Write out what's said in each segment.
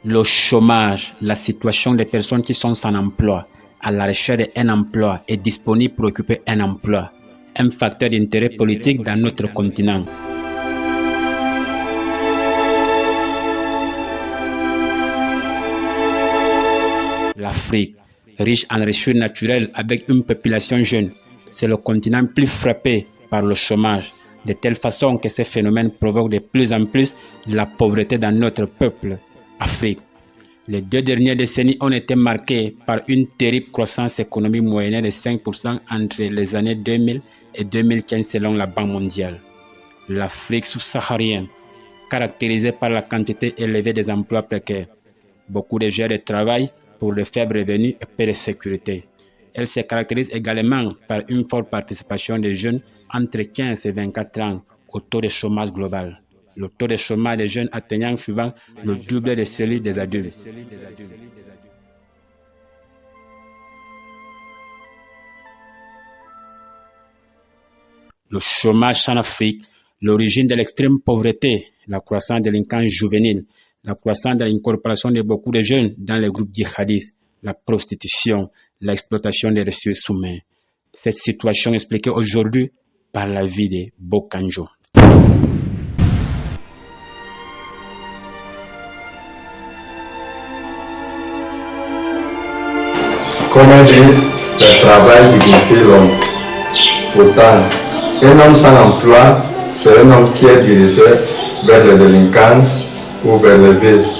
Le chômage, la situation des personnes qui sont sans emploi, à la recherche d'un emploi et disponibles pour occuper un emploi, un facteur d'intérêt politique dans notre continent. L'Afrique, riche en ressources naturelles avec une population jeune, c'est le continent plus frappé par le chômage, de telle façon que ces phénomènes provoquent de plus en plus de la pauvreté dans notre peuple, Afrique. Les 2 dernières décennies ont été marquées par une terrible croissance économique moyenne de 5% entre les années 2000 et 2015 selon la Banque mondiale. L'Afrique sous-saharienne, caractérisée par la quantité élevée des emplois précaires, beaucoup de jeunes travaillent pour de faibles revenus et peu de sécurité. Elle se caractérise également par une forte participation des jeunes entre 15 et 24 ans au taux de chômage global. Le taux de chômage des jeunes atteignant souvent le double de celui des adultes. Le chômage en Afrique, l'origine de l'extrême pauvreté, la croissance de délinquance juvénile, la croissance de l'incorporation de beaucoup de jeunes dans les groupes djihadistes, la prostitution, l'exploitation des ressources humaines. Cette situation est expliquée aujourd'hui par la vie de Bokanjo. Comme on dit, le travail dignifie l'homme. Pourtant, un homme sans emploi, c'est un homme qui est dirigé vers la délinquance ou vers le vice.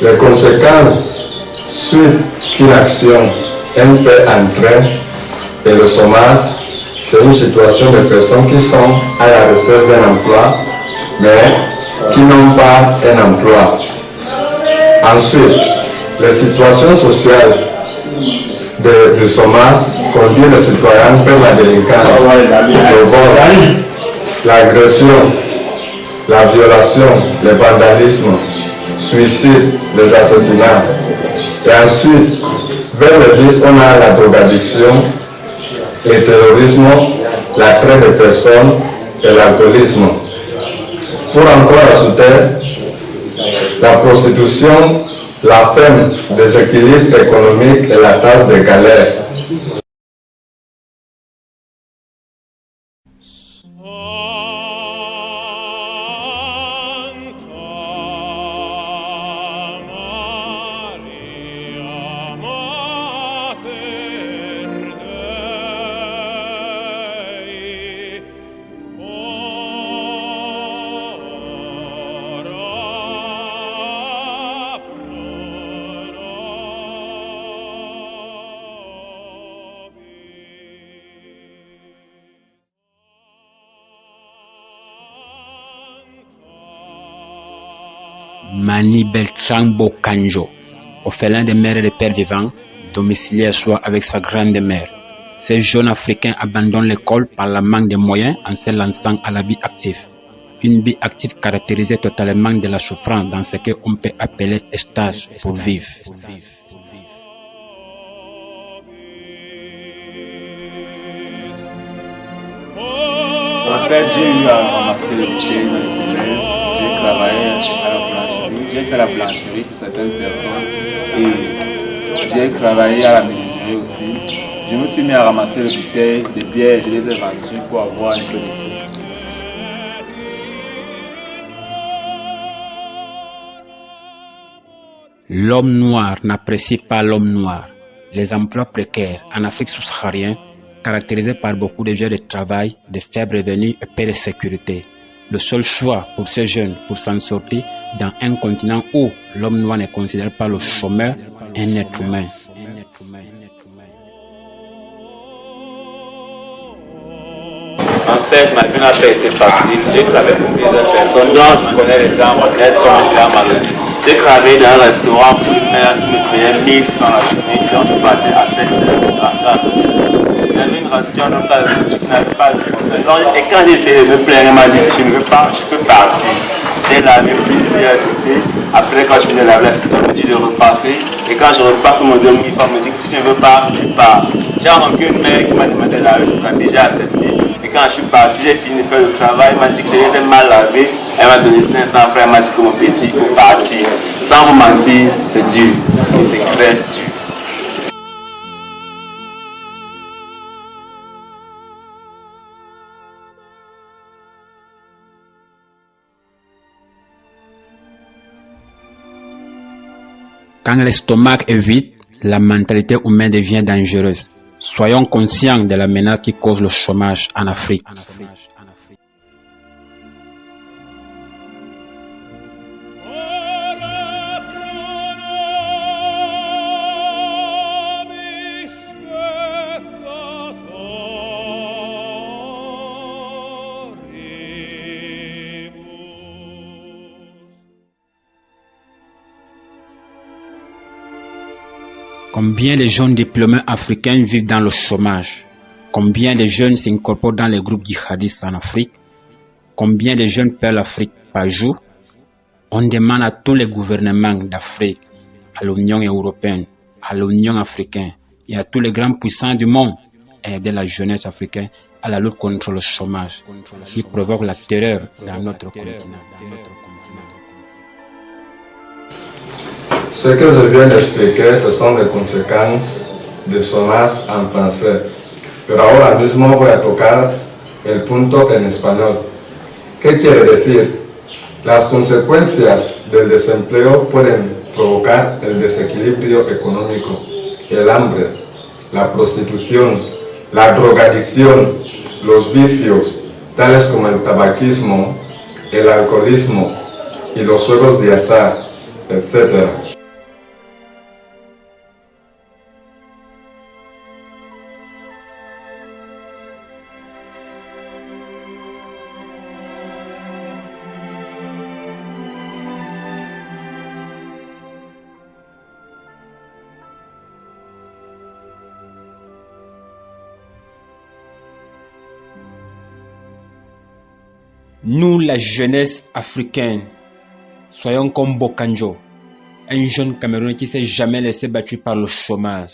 Les conséquences suite qu'une action un fait entraîne et le chômage, c'est une situation de personnes qui sont à la recherche d'un emploi, mais qui n'ont pas un emploi. Ensuite, les situations sociales du chômage conduisent les citoyens vers la délinquance, le vol, l'agression, la violation, le vandalisme, suicide, les assassinats. Et ensuite, vers le vice, on a la drogaddiction, le terrorisme, la traite de personnes et l'alcoolisme. Pour encore ajouter, la prostitution, la faim, le déséquilibre économique et la tasse de galère. Mani Beltran Bokanjo, orphelin de mère et de père vivant, domicilié à soi avec sa grande-mère. Ces jeunes Africains abandonnent l'école par la manque de moyens en se lançant à la vie active. Une vie active caractérisée totalement de la souffrance dans ce qu'on peut appeler stage pour vivre. En fait, j'ai eu à ramasser le bouteille dans les poubelles, j'ai travaillé à la blancherie, j'ai fait la blancherie pour certaines personnes et j'ai travaillé à la menuiserie aussi. Je me suis mis à ramasser les bouteilles, des bières, je les ai vendues pour avoir un peu de sous. L'homme noir n'apprécie pas l'homme noir. Les emplois précaires en Afrique subsaharienne, caractérisés par beaucoup de jeunes de travail, de faibles revenus et peu de sécurité. Le seul choix pour ces jeunes pour s'en sortir dans un continent où l'homme noir ne considère pas le chômeur un être humain. En fait, ma vie n'a pas été facile. J'ai travaillé pour plusieurs personnes. Donc, je connais les gens honnêtes comme les gars malheureux. J'ai travaillé dans un restaurant pour me payer 1000 francs la journée. Donc, je partais à 7 heures. Je rentrais à 9 heures. J'avais une ration, donc la boutique n'avait pas de conseil. Et quand j'ai essayé de me plaindre, elle m'a dit si je ne veux pas, je peux partir. J'ai lavé plusieurs cités. Après, quand je finis de laver la cité, on me dit de repasser. Et quand je repasse, on me donne 1000 francs. On me dit que si tu ne veux pas, tu pars. J'ai rencontré une mère qui m'a demandé de laver, je l'ai déjà accepté. quand je suis parti, j'ai fini de faire le travail, elle m'a dit que je les ai mal lavés. Elle m'a donné 500 francs, elle m'a dit que mon petit, il faut partir. Sans vous mentir, c'est dur. Et c'est très dur. Quand l'estomac est vide, la mentalité humaine devient dangereuse. Soyons conscients de la menace qui cause le chômage en Afrique. Combien de jeunes diplômés africains vivent dans le chômage? Combien de jeunes s'incorporent dans les groupes djihadistes en Afrique? Combien de jeunes perdent l'Afrique par jour? On demande à tous les gouvernements d'Afrique, à l'Union européenne, à l'Union africaine et à tous les grands puissants du monde à aider la jeunesse africaine à la lutte contre le chômage qui provoque la terreur dans notre continent. Ce que je viens d'expliquer, ce sont les conséquences de SOMAS en francés. Pero ahora mismo voy a tocar el punto en español. ¿Qué quiere decir? Las consecuencias del desempleo pueden provocar el desequilibrio económico, el hambre, la prostitución, la drogadicción, los vicios, tales como el tabaquismo, el alcoholismo y los juegos de azar, etc. Nous, la jeunesse africaine, soyons comme Bokanjo, un jeune Camerounais qui ne s'est jamais laissé battre par le chômage.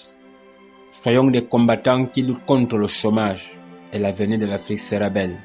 Soyons des combattants qui luttent contre le chômage et l'avenir de l'Afrique sera belle.